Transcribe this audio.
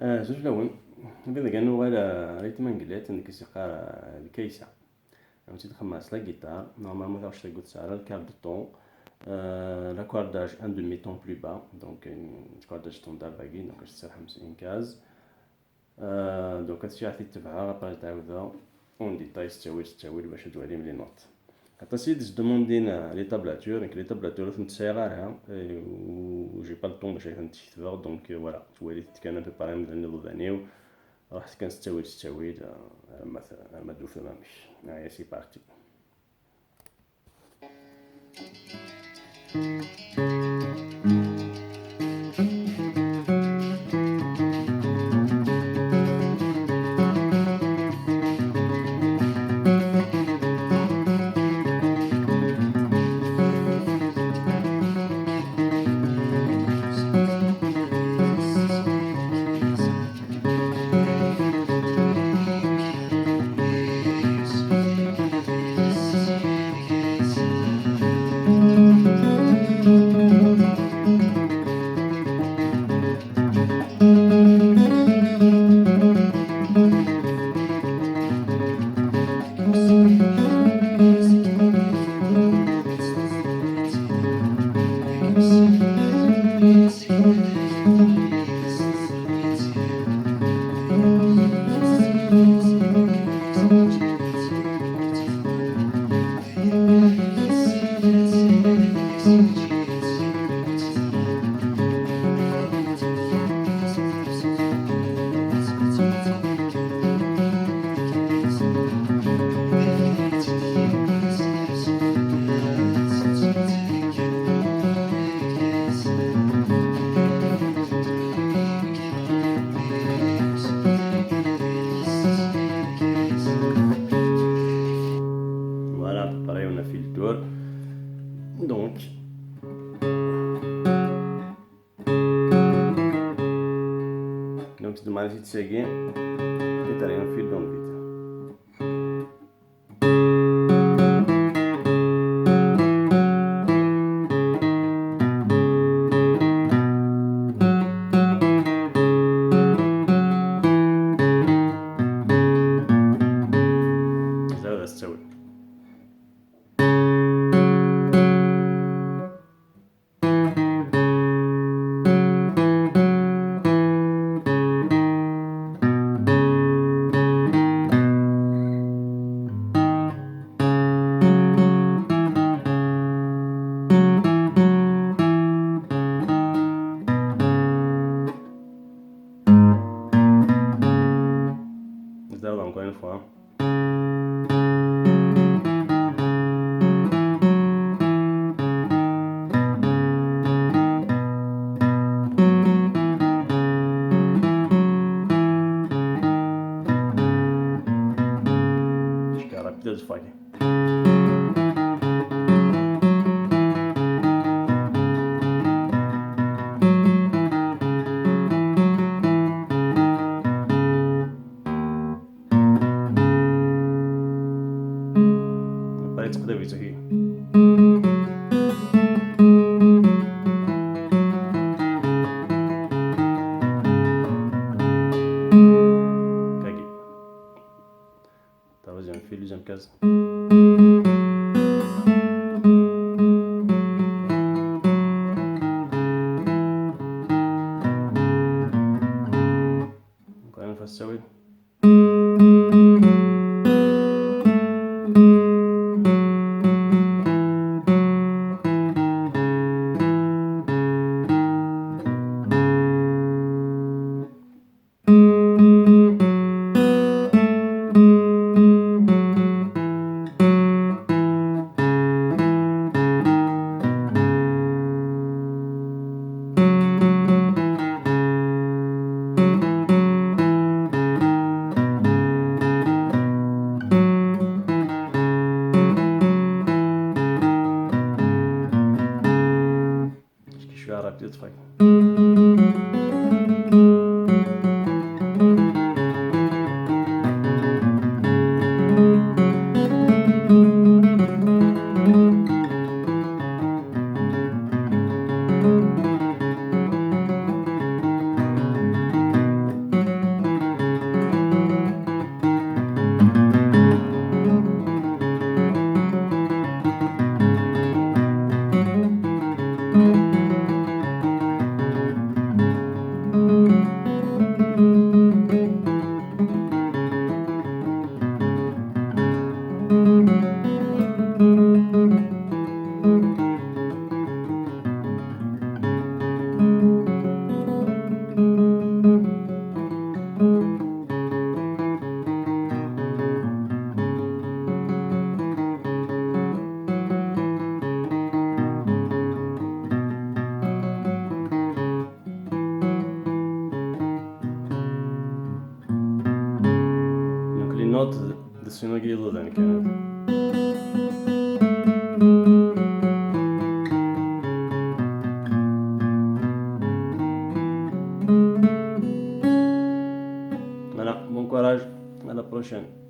زوج لون بيض كانو غالا ريتم انجلات انك سيقار الكيسة عاوتاني تخماس لا جيتار نورمالمون واش تقول على الكاب دو طون لاكورداج ان دومي طون بلو با دونك كورداج ستوندار باقي دونك تسرح 50 كاز دونك هادشي عاد تتبعها ابري تعاودها اون ديتاي ستاويل باش توالي ملي نوت حتى سيد دوموندينا لي طابلاتور دونك لي طابلاتور نتسيغارها و جي با الطون باش نتكتبها دونك فوالا توالي كان بو باغي نوضانيو راح كنستاويل مثلا ما دوف مامش هيا سي بارتي. Donc, de manière tseguin, et t'as un fil dans le vide. زاوية تسوي. Zéro encore une fois. Jusqu'à la petite fois. Après, tu peux visualiser. Deuxième fil, deuxième case. Encore une fois, ça oui. note de sino giludan كانت. Voilà, bon courage, à la prochaine.